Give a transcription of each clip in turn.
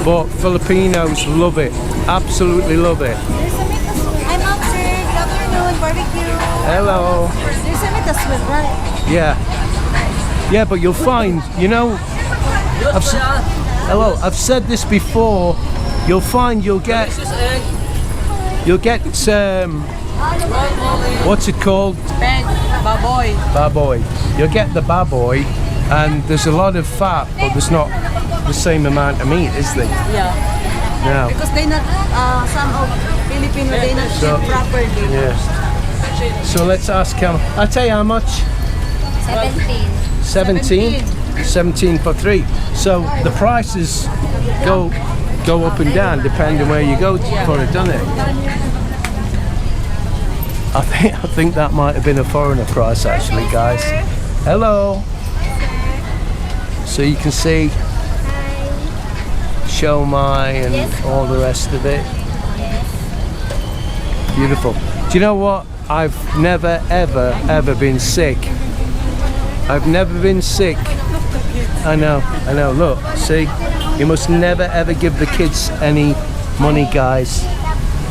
but Filipinos love it. Absolutely love it. Hi, Mom, sir. Good afternoon. Barbecue. Hello. There's a meat as well, right? Yeah, but you'll find, you know, I've said this before. You'll find you'll get what's it called? Baboy. Baboy. You'll get the baboy, and there's a lot of fat, but there's not the same amount of meat, is there? Yeah. No. Because they not, some of Filipino, they not cook properly. Yeah. So let's ask him. I'll tell you how much. 17. 17 for 3. So the prices go up and down depending where you go for it, doesn't it? I think that might have been a foreigner price actually, guys. Hello. So you can see Shomai and all the rest of it. Beautiful. Do you know what? I've never ever been sick. I've never been sick. I know, look, see? You must never ever give the kids any money, guys.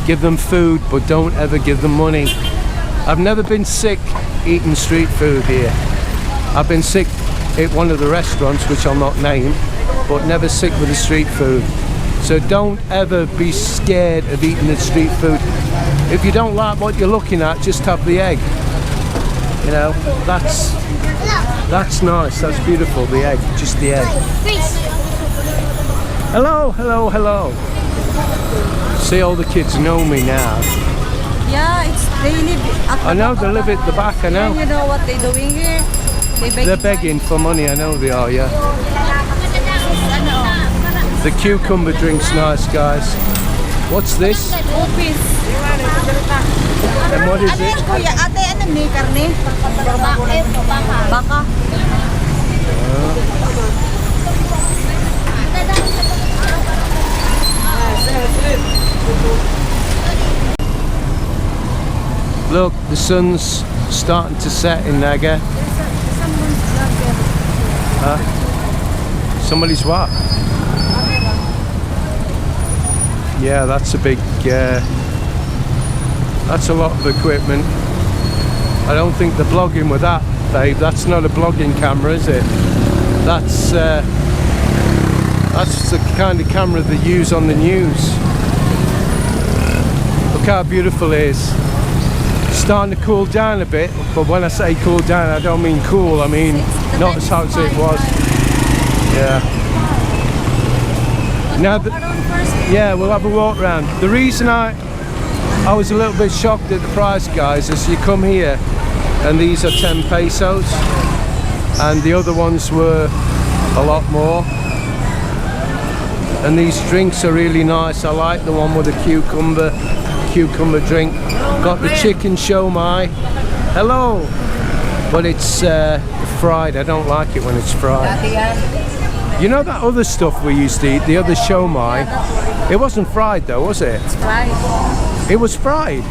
Give them food, but don't ever give them money. I've never been sick eating street food here. I've been sick at one of the restaurants, which I'll not name, but never sick with the street food. So don't ever be scared of eating the street food. If you don't like what you're looking at, just have the egg. You know, that's nice, that's beautiful, the egg, just the egg. Hello. See, all the kids know me now. Yeah, they live at the I know, they live at the back, I know. And you know what they're doing here? They're begging for money, I know they are, yeah. The cucumber drink's nice, guys. What's this? Opis. And what is it? Kuya, ate, ano ni karne? Baka. Look, the sun's starting to set in Naga. Somebody's what? Yeah, that's a big, that's a lot of equipment. I don't think they're blogging with that, babe. That's not a blogging camera, is it? That's the kind of camera they use on the news. Look how beautiful it is. Starting to cool down a bit, but when I say cool down, I don't mean cool, I mean not as hot as it was. Yeah. Now, yeah, we'll have a walk round. The reason I was a little bit shocked at the price, guys, is you come here and these are 10 pesos and the other ones were a lot more. And these drinks are really nice. I like the one with the cucumber drink. Got the chicken shomai. Hello. But it's fried. I don't like it when it's fried. You know that other stuff we used to eat, the other shomai? It wasn't fried though, was it? It's fried. It was fried?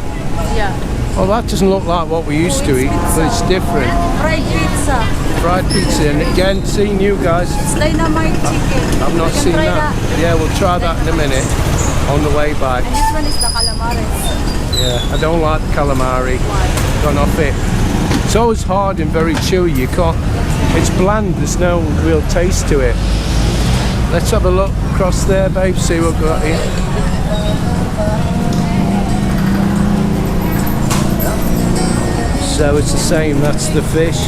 Yeah. Well, that doesn't look like what we used to eat, but it's different. Fried pizza. Fried pizza, and again, seeing you guys. It's dynamite chicken. I've not seen that. Yeah, we'll try that in a minute on the way back. And this one is the calamares. Yeah, I don't like the calamari. Gone off it. It's always hard and very chewy. You can't. It's bland. There's no real taste to it. Let's have a look across there, babe. See what we've got here. So it's the same. That's the fish.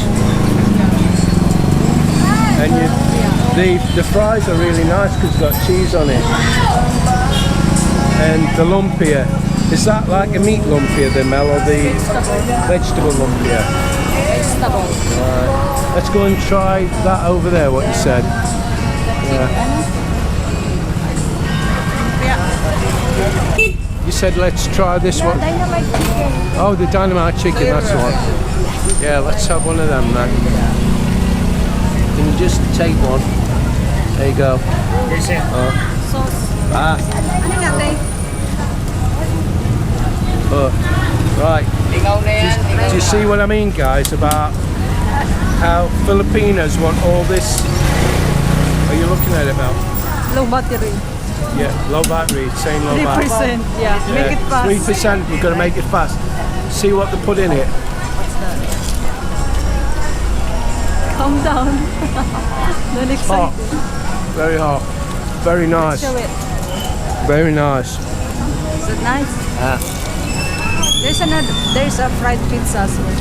And the fries are really nice because it's got cheese on it. And the lumpia. Is that like a meat lumpia, the Mel, or the vegetable lumpia? Vegetable. Right. Let's go and try that over there, what you said. Yeah. You said let's try this one. Dynamite chicken. Oh, the dynamite chicken, that's the one. Yeah, let's have one of them then. Can you just take one? There you go. Sauce. Right. Do you see what I mean, guys, about how Filipinos want all this? Are you looking at it, Mel? Low battery. Yeah, low battery, same low 3%. battery. Yeah. Make it fast. 3%, you've got to make it fast. See what they put in it. Calm down. Don't Hot. excite. Very hot. Very nice. Show it. Very nice. Is it nice? Yeah. There's a fried pizza as well.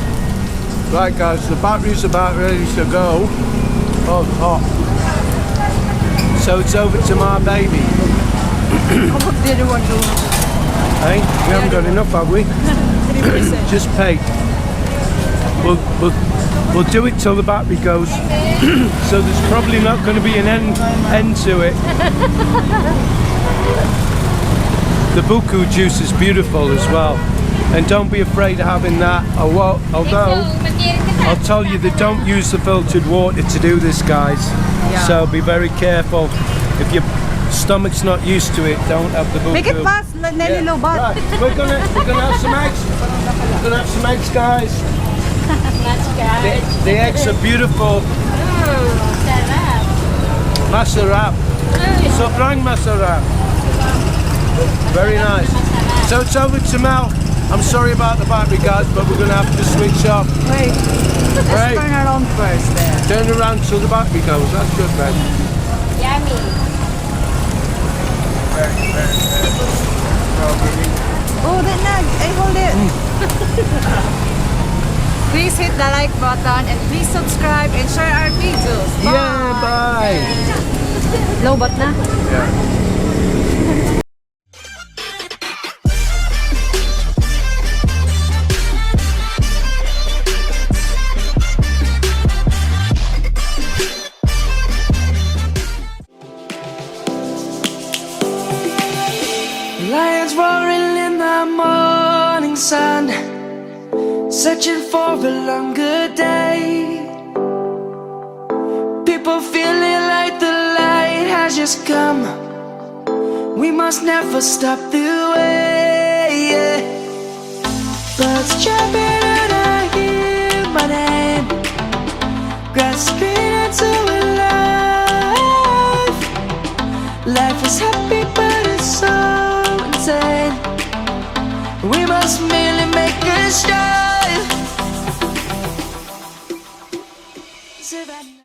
Right guys, the battery's about ready to go. Oh, it's hot. So it's over to my baby. How about the other one? Hey, we haven't got enough, have we? 3%. Just pay. We'll do it till the battery goes. So there's probably not going to be an end to it. The buku juice is beautiful as well. And don't be afraid of having that. Although I'll tell you, they don't use the filtered water to do this, guys. Yeah. So be very careful. If your stomach's not used to it, don't have the buku. Make it fast, Nelly Lobat. Right, we're gonna have some eggs. We're gonna have some eggs, guys. The eggs are beautiful. Masarap. Sobrang masarap. Very nice. So it's over to Mel. I'm sorry about the battery, guys, but we're gonna have to switch off. Wait. Let's Right. turn around first there. Turn around till the battery goes. That's good, man. Yummy. Oh, that nag. I hold it. Please hit the like button and please subscribe and share our videos. Yeah, bye. Lobat na? Yeah. Lions roaring in the morning sun, searching for a longer day. People feeling like the light has just come. We must never stop the way. Birds jumping and I hear my name, grasping into a life. Life is happy but it's so insane. We must merely make a start. Savannah.